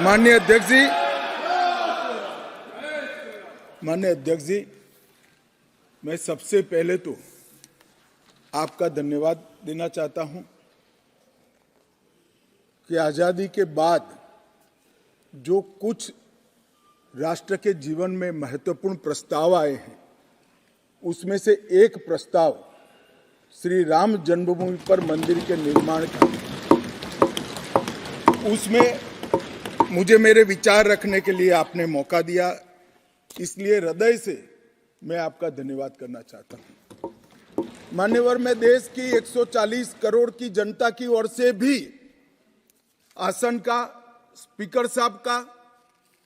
माननीय अध्यक्ष जी, मैं सबसे पहले तो आपका धन्यवाद देना चाहता हूं कि आजादी के बाद जो कुछ राष्ट्र के जीवन में महत्वपूर्ण प्रस्ताव आए हैं, उसमें से एक प्रस्ताव श्री राम जन्मभूमि पर मंदिर के निर्माण का, उसमें मुझे मेरे विचार रखने के लिए आपने मौका दिया, इसलिए हृदय से मैं आपका धन्यवाद करना चाहता हूं। मान्यवर, मैं देश की 140 करोड़ की जनता की ओर से भी आसन का, स्पीकर साहब का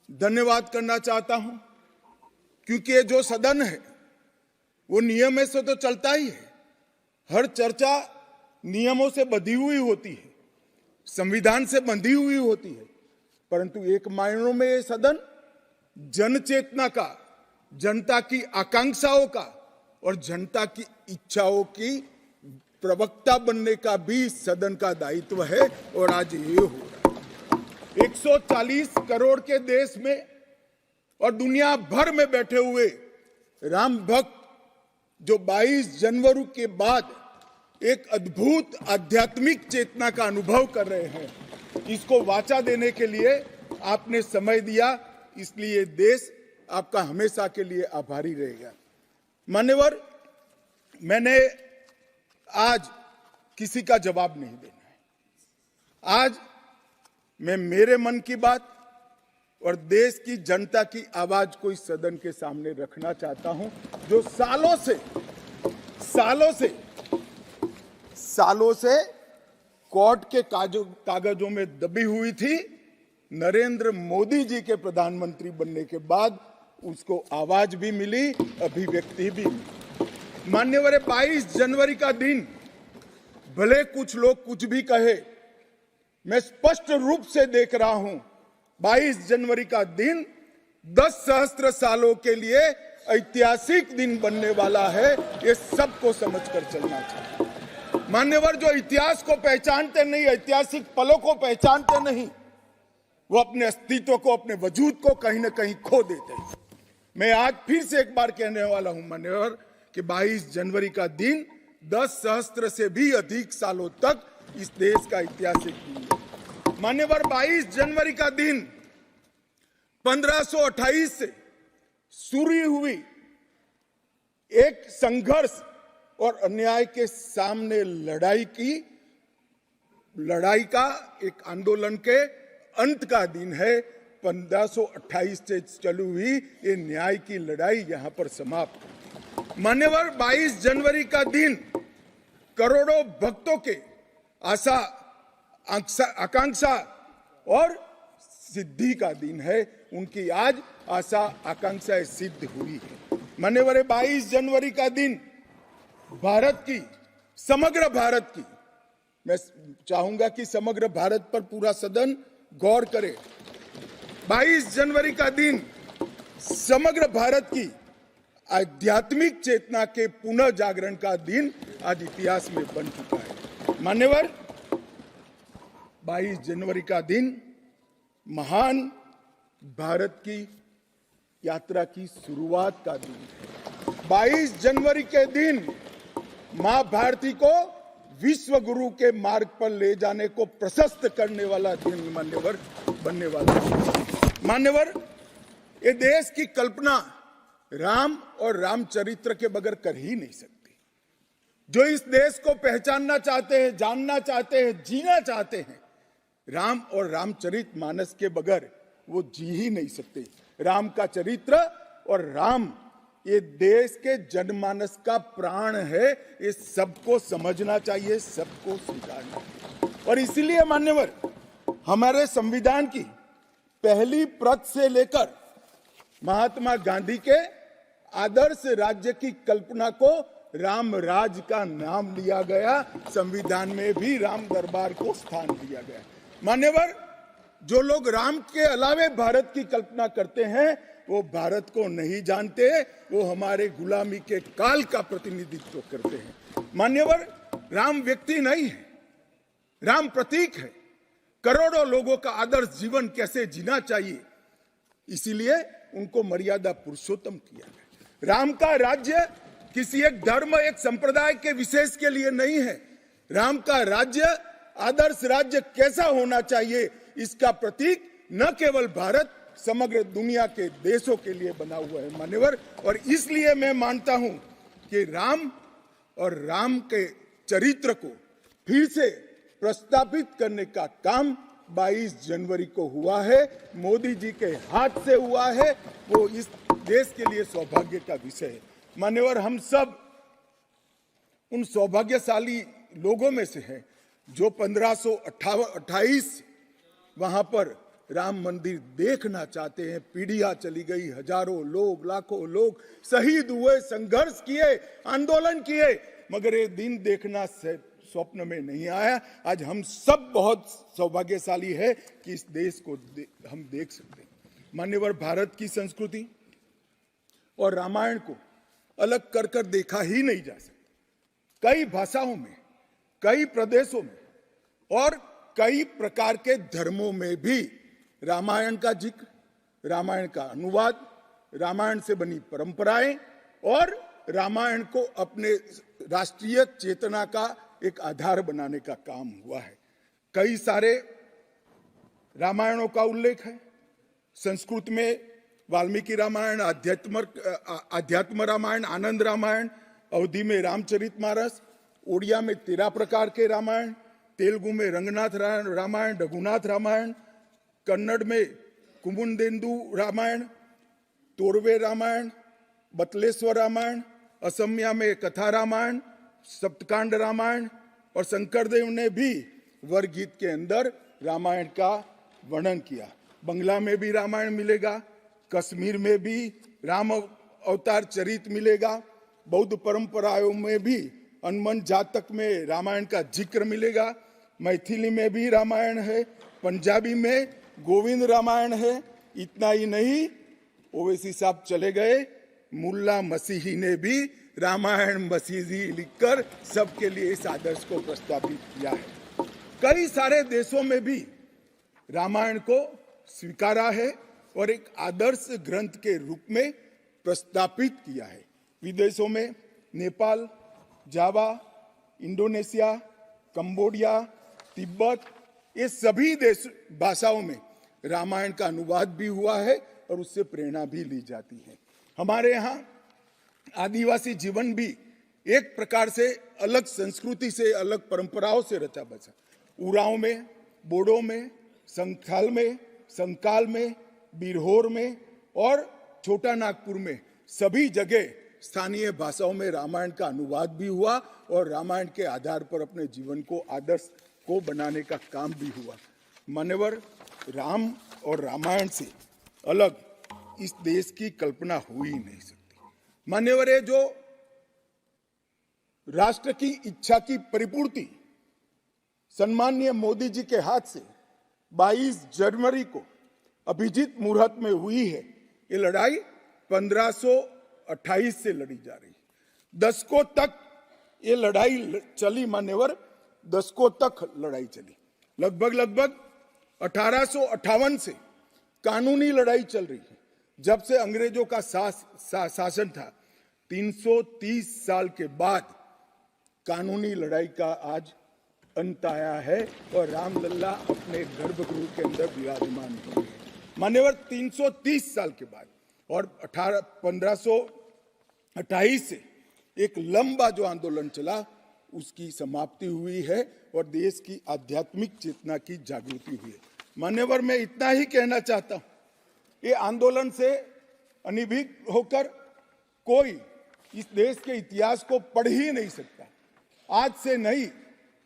धन्यवाद करना चाहता हूं, क्योंकि ये जो सदन है वो नियम से तो चलता ही है। हर चर्चा नियमों से बंधी हुई होती है, संविधान से बंधी हुई होती है, परंतु एक मायनों में ये सदन जन चेतना का, जनता की आकांक्षाओं का और जनता की इच्छाओं की प्रवक्ता बनने का भी सदन का दायित्व है, और आज ये हो रहा है। 140 करोड़ के देश में और दुनिया भर में बैठे हुए राम भक्त जो 22 जनवरी के बाद एक अद्भुत आध्यात्मिक चेतना का अनुभव कर रहे हैं, इसको वाचा देने के लिए आपने समय दिया, इसलिए देश आपका हमेशा के लिए आभारी रहेगा। मान्यवर, मैंने आज किसी का जवाब नहीं देना है। आज मैं मेरे मन की बात और देश की जनता की आवाज को इस सदन के सामने रखना चाहता हूं, जो सालों से कोर्ट के कागजों में दबी हुई थी। नरेंद्र मोदी जी के प्रधानमंत्री बनने के बाद उसको आवाज भी मिली, अभिव्यक्ति भी मिली। मान्यवर, 22 जनवरी का दिन, भले कुछ लोग कुछ भी कहे, मैं स्पष्ट रूप से देख रहा हूं 22 जनवरी का दिन 10 सहस्त्र सालों के लिए ऐतिहासिक दिन बनने वाला है। ये सबको समझकर चलना चाहिए। मान्यवर, जो इतिहास को पहचानते नहीं, ऐतिहासिक पलों को पहचानते नहीं, वो अपने अस्तित्व को, अपने वजूद को कहीं ना कहीं खो देते हैं। मैं आज फिर से एक बार कहने वाला हूं मान्यवर कि 22 जनवरी का दिन 10 सहस्त्र से भी अधिक सालों तक इस देश का ऐतिहासिक दिन है। मान्यवर, 22 जनवरी का दिन 1528 से शुरू हुई एक संघर्ष और अन्याय के सामने लड़ाई का, एक आंदोलन के अंत का दिन है। 1528 से चली हुई ये न्याय की लड़ाई यहां पर समाप्त। मान्यवर, 22 जनवरी का दिन करोड़ों भक्तों के आशा, आकांक्षा और सिद्धि का दिन है। उनकी आज आशा, आकांक्षाएं सिद्ध हुई है। मान्यवर, 22 जनवरी का दिन भारत की, समग्र भारत की, मैं चाहूंगा कि समग्र भारत पर पूरा सदन गौर करे। 22 जनवरी का दिन समग्र भारत की आध्यात्मिक चेतना के पुनः जागरण का दिन आज इतिहास में बन चुका है। मान्यवर, 22 जनवरी का दिन महान भारत की यात्रा की शुरुआत का दिन है। 22 जनवरी के दिन मां भारती को विश्व गुरु के मार्ग पर ले जाने को प्रशस्त करने वाला दिन मान्यवर बनने वाला है। मान्यवर, ये देश की कल्पना राम और रामचरित्र के बगैर कर ही नहीं सकती। जो इस देश को पहचानना चाहते हैं, जानना चाहते हैं, जीना चाहते हैं, राम और रामचरित मानस के बगैर वो जी ही नहीं सकते। राम का चरित्र और राम ये देश के जनमानस का प्राण है। ये सबको समझना चाहिए, सबको स्वीकारना चाहिए। और इसीलिए मान्यवर, हमारे संविधान की पहली प्रत से लेकर महात्मा गांधी के आदर्श राज्य की कल्पना को राम राज का नाम दिया गया। संविधान में भी राम दरबार को स्थान दिया गया। मान्यवर, जो लोग राम के अलावे भारत की कल्पना करते हैं, वो भारत को नहीं जानते, वो हमारे गुलामी के काल का प्रतिनिधित्व करते हैं। मान्यवर, राम व्यक्ति नहीं है, राम प्रतीक है। करोड़ों लोगों का आदर्श जीवन कैसे जीना चाहिए, इसीलिए उनको मर्यादा पुरुषोत्तम किया गया। राम का राज्य किसी एक धर्म, एक संप्रदाय के विशेष के लिए नहीं है। राम का राज्य, आदर्श राज्य कैसा होना चाहिए, इसका प्रतीक न केवल भारत, समग्र दुनिया के देशों के लिए बना हुआ है मान्यवर। और इसलिए मैं मानता हूं कि राम और राम के चरित्र को फिर से प्रस्तावित करने का काम 22 जनवरी को हुआ है, मोदी जी के हाथ से हुआ है। वो इस देश के लिए सौभाग्य का विषय है मान्यवर। हम सब उन सौभाग्यशाली लोगों में से हैं जो 1528 वहां पर राम मंदिर देखना चाहते हैं। पीढ़ियां चली गई, हजारों लोग, लाखों लोग शहीद हुए, संघर्ष किए, आंदोलन किए, मगर ये दिन देखना स्वप्न में नहीं आया। आज हम सब बहुत सौभाग्यशाली है कि इस देश को हम देख सकते हैं मान्यवर। भारत की संस्कृति और रामायण को अलग कर कर देखा ही नहीं जा सकता। कई भाषाओं में, कई प्रदेशों में और कई प्रकार के धर्मों में भी रामायण का जिक्र, रामायण का अनुवाद, रामायण से बनी परंपराएं और रामायण को अपने राष्ट्रीय चेतना का एक आधार बनाने का काम हुआ है। कई सारे रामायणों का उल्लेख है। संस्कृत में वाल्मीकि रामायण, आध्यात्म रामायण, आनंद रामायण, अवधी में रामचरितमानस, ओडिया में 13 प्रकार के रामायण, तेलुगु में रंगनाथ रामायण, रघुनाथ रामायण, कन्नड़ में कुमुदेंदु रामायण, तोरवे रामायण, बतलेश्वर रामायण, असमिया में कथा रामायण, सप्तकांड रामायण और शंकरदेव ने भी वरगीत के अंदर रामायण का वर्णन किया। बंगला में भी रामायण मिलेगा, कश्मीर में भी राम अवतार चरित मिलेगा, बौद्ध परंपराओं में भी हनुमान जातक में रामायण का जिक्र मिलेगा, मैथिली में भी रामायण है, पंजाबी में गोविंद रामायण है। इतना ही नहीं, ओवैसी साहब चले गए, मुल्ला मसीही ने भी रामायण मसीही लिखकर सबके लिए इस आदर्श को प्रस्तावित किया है। कई सारे देशों में भी रामायण को स्वीकारा है और एक आदर्श ग्रंथ के रूप में प्रस्तावित किया है। विदेशों में नेपाल, जावा, इंडोनेशिया, कंबोडिया, तिब्बत, ये सभी देश भाषाओं में रामायण का अनुवाद भी हुआ है और उससे प्रेरणा भी ली जाती है। हमारे यहाँ आदिवासी जीवन भी एक प्रकार से अलग संस्कृति से, अलग परंपराओं से रचा बचा। उरांव में, बोडो में, संथाल में, संकाल में, बिरहोर में और छोटा नागपुर में सभी जगह स्थानीय भाषाओं में रामायण का अनुवाद भी हुआ और रामायण के आधार पर अपने जीवन को, आदर्श को बनाने का काम भी हुआ। मान्यवर, राम और रामायण से अलग इस देश की कल्पना हो ही नहीं सकती। मान्यवर, ये जो राष्ट्र की इच्छा की परिपूर्ति सम्माननीय मोदी जी के हाथ से 22 जनवरी को अभिजीत मुहूर्त में हुई है। ये लड़ाई 1528 से लड़ी जा रही है। दशकों तक ये लड़ाई चली मान्यवर, दशकों तक लड़ाई चली। लगभग 1858 से कानूनी लड़ाई चल रही है। जब से अंग्रेजों का शासन था, 330 साल के बाद कानूनी लड़ाई का आज अंत आया है और रामलला अपने गर्भगृह के अंदर विराजमान हुए हैं। मान्यवर, 330 साल के बाद और 1528 से एक लंबा जो आंदोलन चला उसकी समाप्ति हुई है और देश की आध्यात्मिक चेतना की जागृति हुई है। मान्यवर, मैं इतना ही कहना चाहता हूं, ये आंदोलन से अनभिज्ञ होकर कोई इस देश के इतिहास को पढ़ ही नहीं सकता। आज से नहीं,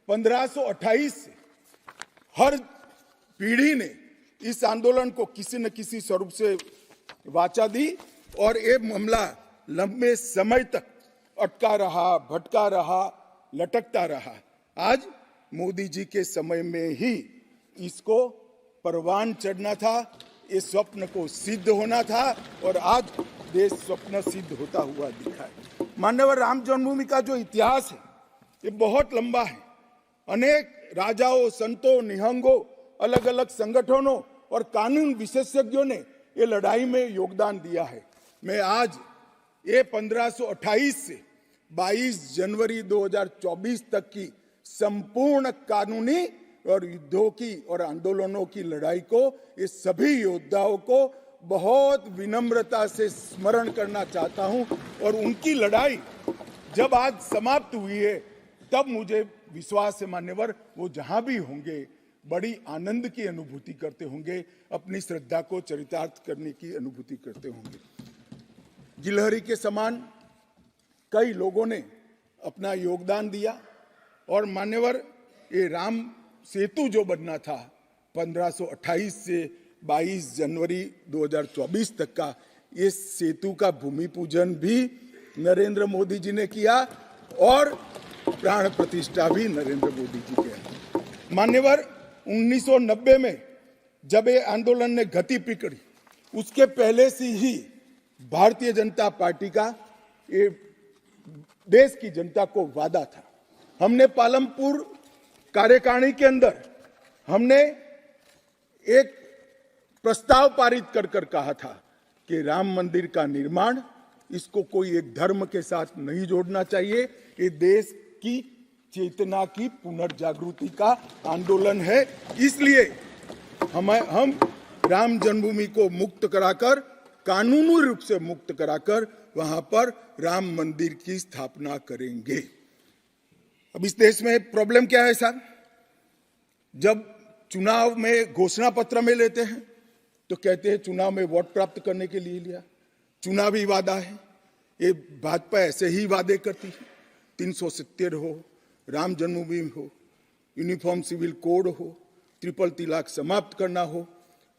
1528 से हर पीढ़ी ने इस आंदोलन को किसी न किसी स्वरूप से वाचा दी और ये मामला लंबे समय तक अटका रहा, भटका रहा, लटकता रहा। आज मोदी जी के समय में ही इसको परवान चढ़ना था, इस स्वप्न को सिद्ध होना था और आज देश स्वप्न सिद्ध होता हुआ दिखा है। मान्यवर, राम जन्मभूमि का जो इतिहास है ये बहुत लंबा है। अनेक राजाओं, संतों, निहंगों, अलग अलग संगठनों और कानून विशेषज्ञों ने ये लड़ाई में योगदान दिया है। मैं आज ये 1528 से 22 जनवरी 2024 तक की संपूर्ण कानूनी और युद्धों की और आंदोलनों की लड़ाई को, ये सभी योद्धाओं को बहुत विनम्रता से स्मरण करना चाहता हूं। और उनकी लड़ाई जब आज समाप्त हुई है, तब मुझे विश्वास है मान्यवर, वो जहां भी होंगे बड़ी आनंद की अनुभूति करते होंगे, अपनी श्रद्धा को चरितार्थ करने की अनुभूति करते होंगे। गिलहरी के समान कई लोगों ने अपना योगदान दिया और मान्यवर, ये राम सेतु जो बनना था 1528 से 22 जनवरी 2024 तक का, ये सेतु का भूमि पूजन भी नरेंद्र मोदी जी ने किया और प्राण प्रतिष्ठा भी नरेंद्र मोदी जी के। मान्यवर, 1990 में जब ये आंदोलन ने गति पकड़ी, उसके पहले से ही भारतीय जनता पार्टी का ये देश की जनता को वादा था। हमने पालमपुर कार्यकारिणी के अंदर हमने एक प्रस्ताव पारित कर कहा था कि राम मंदिर का निर्माण, इसको कोई एक धर्म के साथ नहीं जोड़ना चाहिए, ये देश की चेतना की पुनर्जागृति का आंदोलन है। इसलिए हम राम जन्मभूमि को मुक्त कराकर, कानूनी रूप से मुक्त कराकर वहां पर राम मंदिर की स्थापना करेंगे। अब इस देश में प्रॉब्लम क्या है साहब, जब चुनाव में घोषणा पत्र में लेते हैं तो कहते हैं चुनाव में वोट प्राप्त करने के लिए लिया, चुनावी वादा है। ये भाजपा ऐसे ही वादे करती है, 370 हो, राम जन्मभूमि हो, यूनिफॉर्म सिविल कोड हो, ट्रिपल तलाक समाप्त करना हो।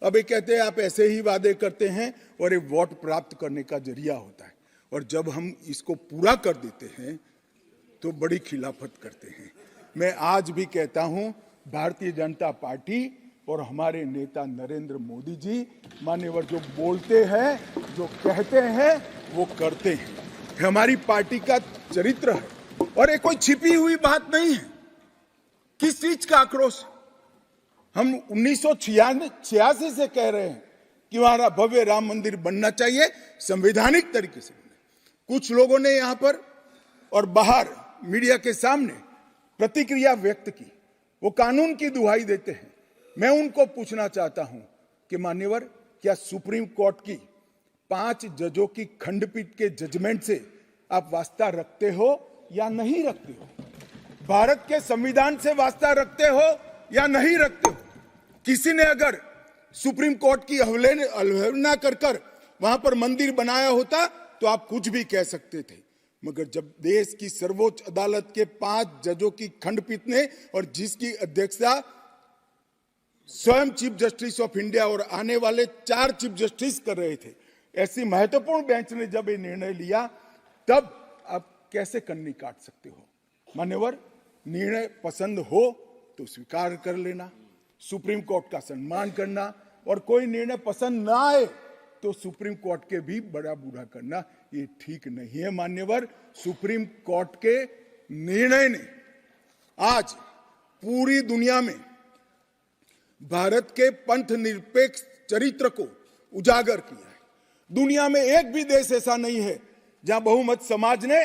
अब ये कहते हैं आप ऐसे ही वादे करते हैं और ये वोट प्राप्त करने का जरिया होता है, और जब हम इसको पूरा कर देते हैं तो बड़ी खिलाफत करते हैं। मैं आज भी कहता हूं, भारतीय जनता पार्टी और हमारे नेता नरेंद्र मोदी जी मान्यवर जो बोलते हैं, जो कहते हैं, वो करते हैं। हमारी पार्टी का चरित्र है और ये कोई छिपी हुई बात नहीं है। किस चीज का आक्रोश? हम 1986 से कह रहे हैं कि हमारा भव्य राम मंदिर बनना चाहिए, संवैधानिक तरीके से। कुछ लोगों ने यहां पर और बाहर मीडिया के सामने प्रतिक्रिया व्यक्त की, वो कानून की दुहाई देते हैं। मैं उनको पूछना चाहता हूं कि मान्यवर, क्या सुप्रीम कोर्ट की 5 जजों की खंडपीठ के जजमेंट से आप वास्ता रखते हो या नहीं रखते हो? भारत के संविधान से वास्ता रखते हो या नहीं रखते हो? किसी ने अगर सुप्रीम कोर्ट की अवहेलना कर वहां पर मंदिर बनाया होता तो आप कुछ भी कह सकते थे, मगर जब देश की सर्वोच्च अदालत के 5 जजों की खंडपीठ ने, और जिसकी अध्यक्षता स्वयं चीफ जस्टिस ऑफ इंडिया और आने वाले 4 चीफ जस्टिस कर रहे थे, ऐसी महत्वपूर्ण बेंच ने जब ये निर्णय लिया, तब आप कैसे कन्नी काट सकते हो? मान्यवर, निर्णय पसंद हो तो स्वीकार कर लेना, सुप्रीम कोर्ट का सम्मान करना, और कोई निर्णय पसंद ना आए तो सुप्रीम कोर्ट के भी बड़ा बुरा करना, ये ठीक नहीं है। मान्यवर, सुप्रीम कोर्ट के निर्णय ने आज पूरी दुनिया में भारत के पंथ निरपेक्ष चरित्र को उजागर किया है। दुनिया में एक भी देश ऐसा नहीं है जहां बहुमत समाज ने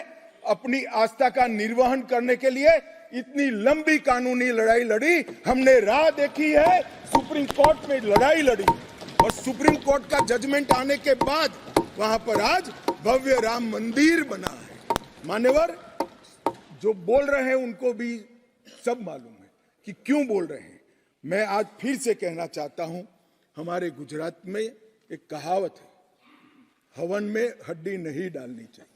अपनी आस्था का निर्वहन करने के लिए इतनी लंबी कानूनी लड़ाई लड़ी। हमने राह देखी है, सुप्रीम कोर्ट में लड़ाई लड़ी, और सुप्रीम कोर्ट का जजमेंट आने के बाद वहां पर आज भव्य राम मंदिर बना है। मान्यवर, जो बोल रहे हैं उनको भी सब मालूम है कि क्यों बोल रहे हैं। मैं आज फिर से कहना चाहता हूं, हमारे गुजरात में एक कहावत है, हवन में हड्डी नहीं डालनी चाहिए।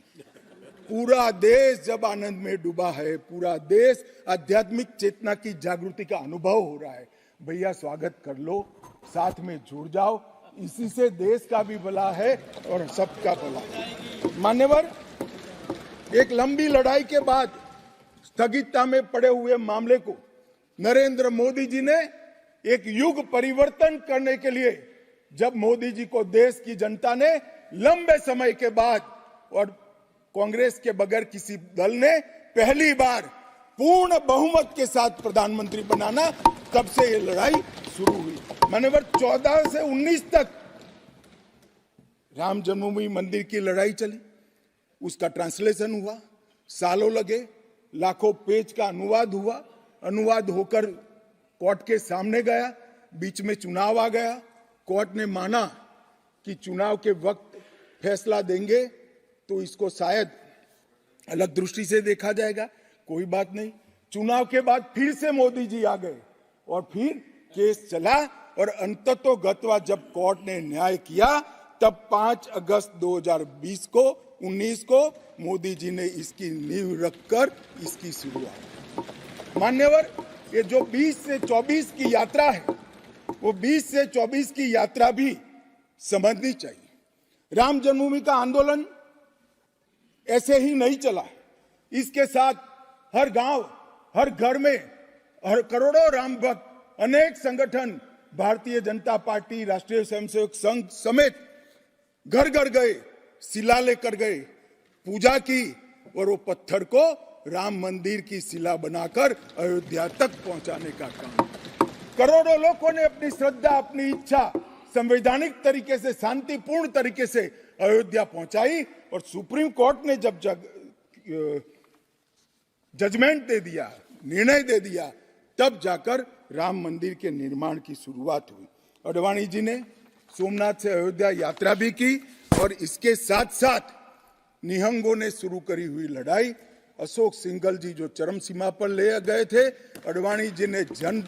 पूरा देश जब आनंद में डूबा है, पूरा देश आध्यात्मिक चेतना की जागृति का अनुभव हो रहा है, भैया स्वागत कर लो, साथ में जुड़ जाओ, इसी से देश का भी भला है और सबका भला है। मान्यवर, एक लंबी लड़ाई के बाद स्थगितता में पड़े हुए मामले को नरेंद्र मोदी जी ने एक युग परिवर्तन करने के लिए, जब मोदी जी को देश की जनता ने लंबे समय के बाद और कांग्रेस के बगैर किसी दल ने पहली बार पूर्ण बहुमत के साथ प्रधानमंत्री बनाना, तब से ये लड़ाई शुरू हुई। मान्यवर 14 से 19 तक राम जन्मभूमि मंदिर की लड़ाई चली, उसका ट्रांसलेशन हुआ, सालों लगे, लाखों पेज का अनुवाद हुआ, अनुवाद होकर कोर्ट के सामने गया, बीच में चुनाव आ गया, कोर्ट ने माना कि चुनाव के वक्त फैसला देंगे तो इसको शायद अलग दृष्टि से देखा जाएगा, कोई बात नहीं। चुनाव के बाद फिर से मोदी जी आ गए और फिर केस चला और अंततोगत्वा जब कोर्ट ने न्याय किया तब 5 अगस्त 2020 को 19 को मोदी जी ने इसकी नींव रखकर इसकी शुरुआत। मान्यवर, ये जो 20 से 24 की यात्रा है, वो 20 से 24 की यात्रा भी समझनी चाहिए। राम जन्मभूमि का आंदोलन ऐसे ही नहीं चला, इसके साथ हर गांव, हर घर में हर करोड़ों राम भक्त, अनेक संगठन, भारतीय जनता पार्टी, राष्ट्रीय स्वयंसेवक संघ समेत घर घर गए, शिला लेकर गए, पूजा की और वो पत्थर को राम मंदिर की शिला बनाकर अयोध्या तक पहुंचाने का काम। करोड़ों लोगों ने अपनी श्रद्धा, अपनी इच्छा संवैधानिक तरीके से, शांतिपूर्ण तरीके से अयोध्या पहुंचाई और सुप्रीम कोर्ट ने जब जजमेंट दे दिया, निर्णय दे दिया, तब जाकर राम मंदिर के निर्माण की शुरुआत हुई। अडवाणी जी ने सोमनाथ से अयोध्या यात्रा भी की और इसके साथ साथ निहंगों ने शुरू करी हुई लड़ाई, अशोक सिंघल जी जो चरम सीमा पर ले गए थे, अडवाणी जी ने जन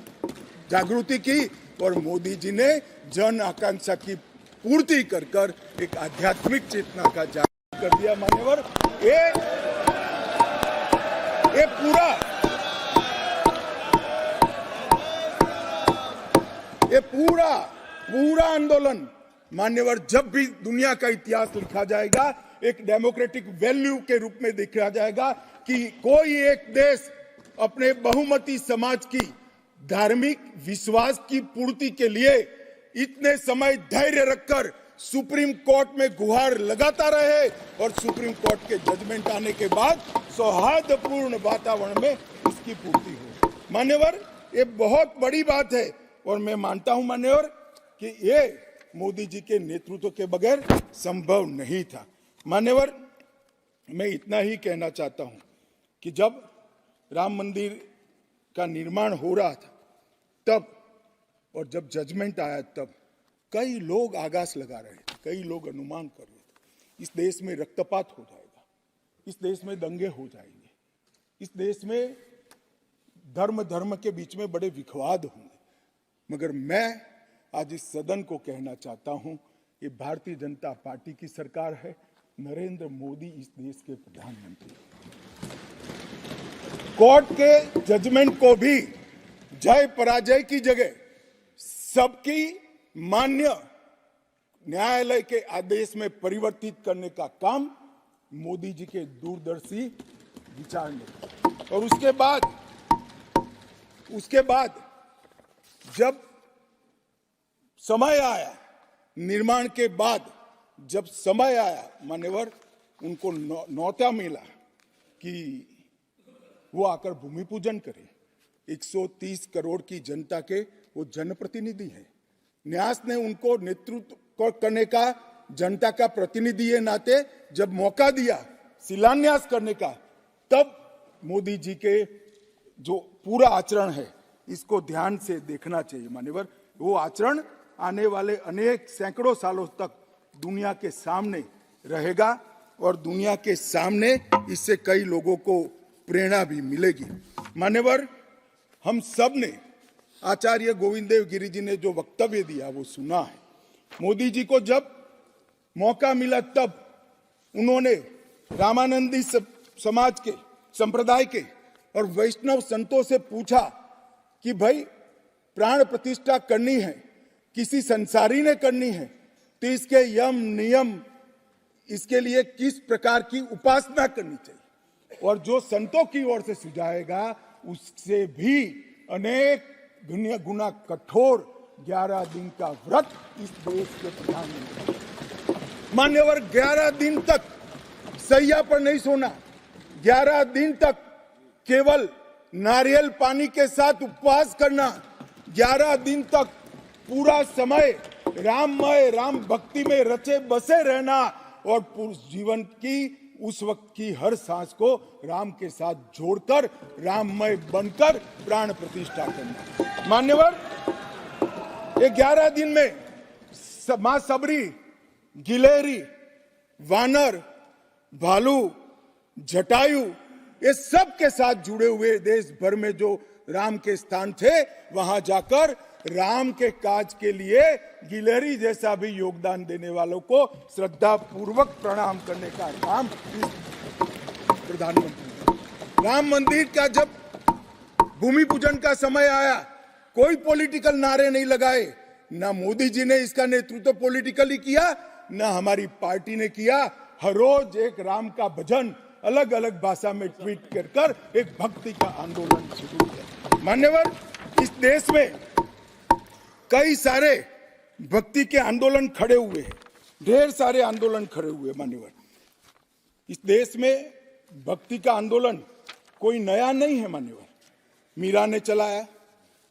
जागृति की और मोदी जी ने जन आकांक्षा की पूर्ति कर कर एक आध्यात्मिक चेतना का जागरण कर दिया। मान्यवर, ये पूरा आंदोलन मान्यवर जब भी दुनिया का इतिहास लिखा जाएगा एक डेमोक्रेटिक वैल्यू के रूप में देखा जाएगा कि कोई एक देश अपने बहुमती समाज की धार्मिक विश्वास की पूर्ति के लिए इतने समय धैर्य रखकर सुप्रीम कोर्ट में गुहार लगाता रहे और सुप्रीम कोर्ट के जजमेंट आने के बाद सौहार्दपूर्ण वातावरण में इसकी पूर्ति हो। मान्यवर, ये बहुत बड़ी बात है और मैं मानता हूं मान्यवर कि ये मोदी जी के नेतृत्व के बगैर संभव नहीं था। मान्यवर, मैं इतना ही कहना चाहता हूं कि जब राम मंदिर का निर्माण हो रहा था तब और जब जजमेंट आया तब कई लोग आगाज लगा रहे थे, कई लोग अनुमान कर रहे थे इस देश में रक्तपात हो जाएगा, इस देश में दंगे हो जाएंगे, इस देश में धर्म के बीच में बड़े विवाद होंगे। मगर मैं आज इस सदन को कहना चाहता हूं, ये भारतीय जनता पार्टी की सरकार है, नरेंद्र मोदी इस देश के प्रधानमंत्री। कोर्ट के जजमेंट को भी जय पराजय की जगह सबकी मान्य न्यायालय के आदेश में परिवर्तित करने का काम मोदी जी के दूरदर्शी विचार ने। और उसके बाद जब समय आया, निर्माण के बाद जब समय आया मान्यवर, उनको न्योता मिला कि वो आकर भूमि पूजन करें। 130 करोड़ की जनता के वो जनप्रतिनिधि हैं। न्यास ने उनको नेतृत्व करने का, जनता का प्रतिनिधि के नाते जब मौका दिया शिलान्यास करने का, तब मोदी जी के जो पूरा आचरण है इसको ध्यान से देखना चाहिए। मान्यवर, वो आचरण आने वाले अनेक सैकड़ों सालों तक दुनिया के सामने रहेगा और दुनिया के सामने इससे कई लोगों को प्रेरणा भी मिलेगी। मान्यवर, हम सब ने आचार्य गोविंद देव गिरि जी ने जो वक्तव्य दिया वो सुना है। मोदी जी को जब मौका मिला तब उन्होंने रामानंदी समाज के, संप्रदाय के और वैष्णव संतों से पूछा कि भाई प्राण प्रतिष्ठा करनी है, किसी संसारी ने करनी है, तो इसके यम नियम, इसके लिए किस प्रकार की उपासना करनी चाहिए, और जो संतों की ओर से सुझाएगा उससे भी अनेक गुना कठोर 11 दिन का व्रत इस देश के प्रधानमंत्री। मान्यवर, 11 दिन तक सैया पर नहीं सोना, 11 दिन तक केवल नारियल पानी के साथ उपवास करना, 11 दिन तक पूरा समय राममय, राम भक्ति में रचे बसे रहना और पुरुष जीवन की उस वक्त की हर सांस को राम के साथ जोड़कर राममय बनकर प्राण प्रतिष्ठा करना। मान्यवर, ये 11 दिन में मां सबरी, गिलेरी, वानर, भालू, जटायु, ये सब के साथ जुड़े हुए देश भर में जो राम के स्थान थे, वहां जाकर राम के काज के लिए गिलहरी जैसा भी योगदान देने वालों को श्रद्धा पूर्वक प्रणाम करने का काम प्रधानमंत्री। राम मंदिर का जब भूमि पूजन का समय आया, कोई पॉलिटिकल नारे नहीं लगाए, ना मोदी जी ने इसका नेतृत्व पॉलिटिकली किया, ना हमारी पार्टी ने किया। हर रोज एक राम का भजन अलग अलग भाषा में ट्वीट कर एक भक्ति का आंदोलन शुरू किया। मान्यवर, इस देश में कई सारे भक्ति के आंदोलन खड़े हुए हैं, ढेर सारे आंदोलन खड़े हुए। मान्यवर, इस देश में भक्ति का आंदोलन कोई नया नहीं है। मान्यवर, मीरा ने चलाया,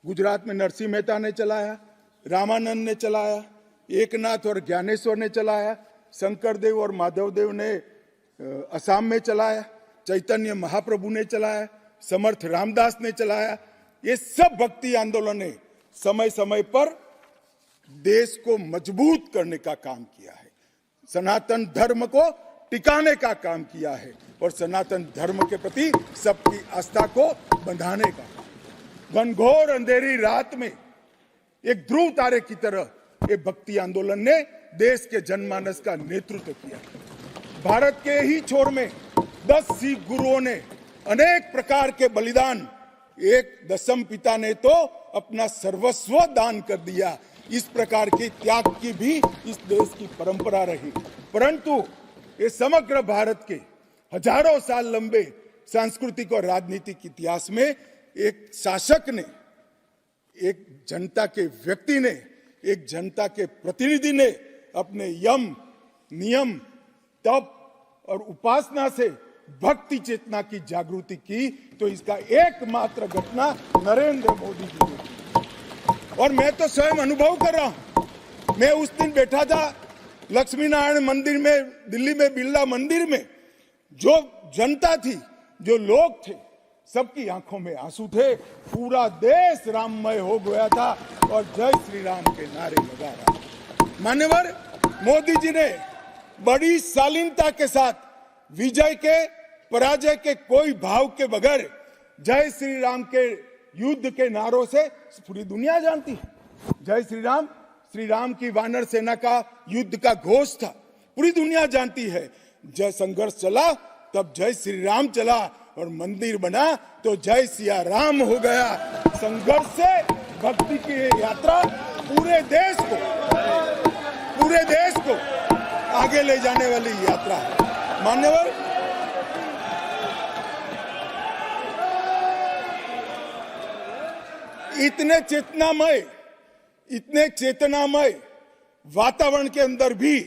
गुजरात में नरसिंह मेहता ने चलाया, रामानंद ने चलाया, एकनाथ और ज्ञानेश्वर ने चलाया, शंकरदेव और माधवदेव ने असम में चलाया, चैतन्य महाप्रभु ने चलाया, समर्थ रामदास ने चलाया। ये सब भक्ति आंदोलन ने समय समय पर देश को मजबूत करने का काम किया है, सनातन धर्म को टिकाने का काम किया है और सनातन धर्म के प्रति सबकी आस्था को बंधाने का काम। घनघोर अंधेरी रात में एक ध्रुव तारे की तरह ये भक्ति आंदोलन ने देश के जनमानस का नेतृत्व किया। भारत के ही छोर में 10 सिख गुरुओं ने अनेक प्रकार के बलिदान, एक दशम पिता ने तो अपना सर्वस्व दान कर दिया। इस प्रकार के त्याग की भी इस देश की परंपरा रही, परंतु ये समग्र भारत के हजारों साल लंबे सांस्कृतिक और राजनीतिक इतिहास में एक शासक ने, एक जनता के व्यक्ति ने, एक जनता के प्रतिनिधि ने अपने यम, नियम, तप और उपासना से भक्ति चेतना की जागृति की, तो इसका एकमात्र घटना नरेंद्र मोदी जी ने की। और मैं तो स्वयं अनुभव कर रहा हूं। मैं उस दिन बैठा था लक्ष्मी नारायण मंदिर में, दिल्ली में बिरला मंदिर में, जो जनता थी, जो लोग थे, सबकी आंखों में आंसू थे। पूरा देश राममय हो गया था और जय श्री राम के नारे लगा रहा। मान्यवर, मोदी जी ने बड़ी शालीनता के साथ विजय के, पराजय के कोई भाव के बगैर जय श्री राम के युद्ध के नारों से पूरी दुनिया जानती है। जय श्री राम की वानर सेना का युद्ध का घोष था, पूरी दुनिया जानती है। जय संघर्ष चला तब जय श्री राम चला और मंदिर बना तो जय सिया राम हो गया। संघर्ष से भक्ति की यात्रा पूरे देश को आगे ले जाने वाली यात्रा है। मान्यवर, इतने चेतनामय वातावरण के अंदर भी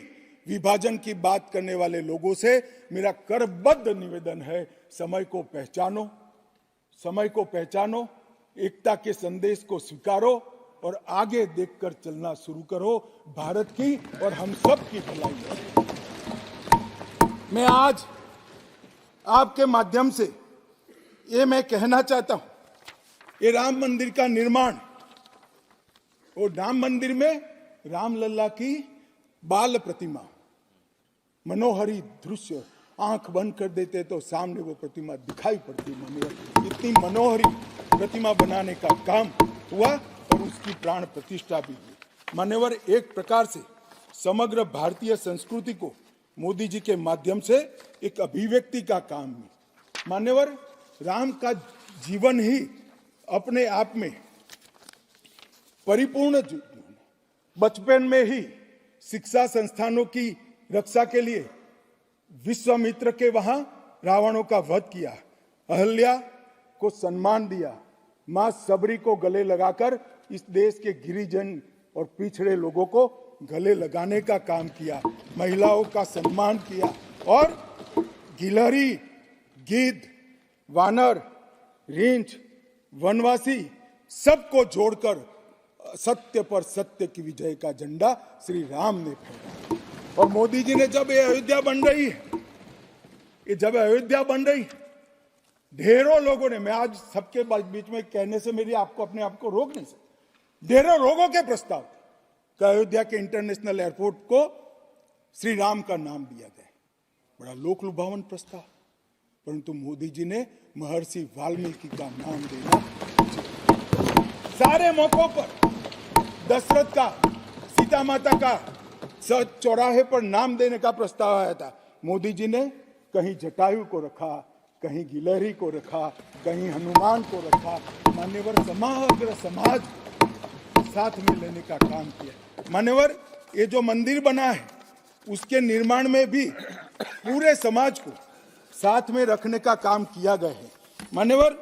विभाजन की बात करने वाले लोगों से मेरा करबद्ध निवेदन है, समय को पहचानो, एकता के संदेश को स्वीकारो और आगे देखकर चलना शुरू करो, भारत की और हम सब की भलाई। मैं आज आपके माध्यम से ये मैं कहना चाहता हूं, ये राम मंदिर का निर्माण, और राम मंदिर में रामलला की बाल प्रतिमा, मनोहरी दृश्य, आंख बंद कर देते तो सामने वो प्रतिमा दिखाई पड़ती। इतनी मनोहरी प्रतिमा बनाने का काम हुआ और उसकी प्राण प्रतिष्ठा भी हुई। मान्यवर, एक प्रकार से समग्र भारतीय संस्कृति को मोदी जी के माध्यम से एक अभिव्यक्ति का काम है। मान्यवर, राम का जीवन ही अपने आप में परिपूर्ण जीवन। बचपन में ही शिक्षा संस्थानों की रक्षा के लिए विश्वामित्र के वहां रावणों का वध किया, अहल्या को सम्मान दिया, मां सबरी को गले लगाकर इस देश के गिरिजन और पिछड़े लोगों को गले लगाने का काम किया, महिलाओं का सम्मान किया और गिलहरी, गिद्ध, वानर, रींछ, वनवासी सबको जोड़कर सत्य पर सत्य की विजय का झंडा श्री राम ने फहराया। और मोदी जी ने जब ये अयोध्या बन रही है, ढेरों लोगों ने, मैं आज सबके बीच में कहने से मेरी आपको अपने आप को रोक नहीं सकता, ढेरों लोगों के प्रस्ताव कि अयोध्या के इंटरनेशनल एयरपोर्ट को श्री राम का नाम दिया जाए। बड़ा लोक लुभावन प्रस्ताव, परंतु मोदी जी ने महर्षि वाल्मीकि का नाम देना, सारे मौकों पर दशरथ का, सीता माता का चौराहे पर नाम देने का प्रस्ताव आया था। मोदी जी ने कहीं जटायु को रखा, कहीं गिलहरी को रखा, कहीं हनुमान को रखा। मान्यवर समग्र समाज साथ में लेने का काम किया। मान्यवर, ये जो मंदिर बना है उसके निर्माण में भी पूरे समाज को साथ में रखने का काम किया गया है। मान्यवर,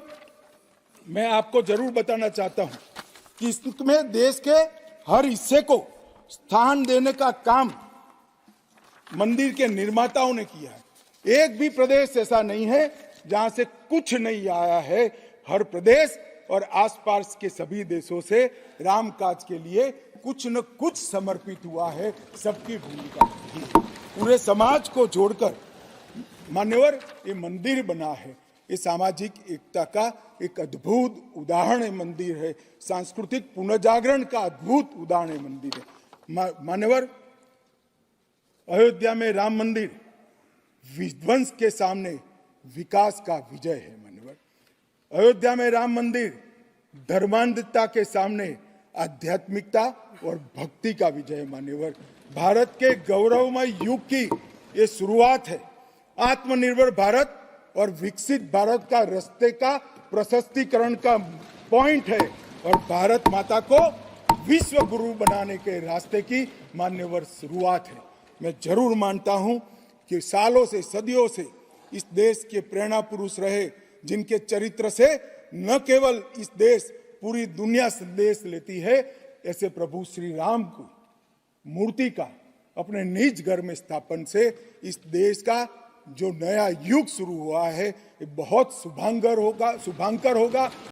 मैं आपको जरूर बताना चाहता हूं कि इसमें देश के हर हिस्से को स्थान देने का काम मंदिर के निर्माताओं ने किया है। एक भी प्रदेश ऐसा नहीं है जहां से कुछ नहीं आया है। हर प्रदेश और आसपास के सभी देशों से राम काज के लिए कुछ न कुछ समर्पित हुआ है। सबकी भूमिका है, पूरे समाज को जोड़कर मान्यवर ये मंदिर बना है। ये सामाजिक एकता का एक अद्भुत उदाहरण है मंदिर है, सांस्कृतिक पुनर्जागरण का अद्भुत उदाहरण है मंदिर है। मान्यवर, अयोध्या में राम मंदिर विध्वंस के सामने विकास का विजय है। मान्यवर, अयोध्या में राम मंदिर धर्मांधता के सामने आध्यात्मिकता और भक्ति का विजय है। मान्यवर, भारत के गौरवमय युग की ये शुरुआत है। आत्मनिर्भर भारत और विकसित भारत का रास्ते का प्रशस्तीकरण का पॉइंट है और भारत माता को विश्व गुरु बनाने के रास्ते की मान्यवर शुरुआत है। मैं जरूर मानता हूं कि सालों से, सदियों से इस देश के प्रेरणा पुरुष रहे, जिनके चरित्र से न केवल इस देश, पूरी दुनिया संदेश लेती है। ऐसे प्रभु श्री राम को मूर्ति का अपने निज घर में स्थापन से इस देश का जो नया युग शुरू हुआ है, ये बहुत शुभांकर होगा।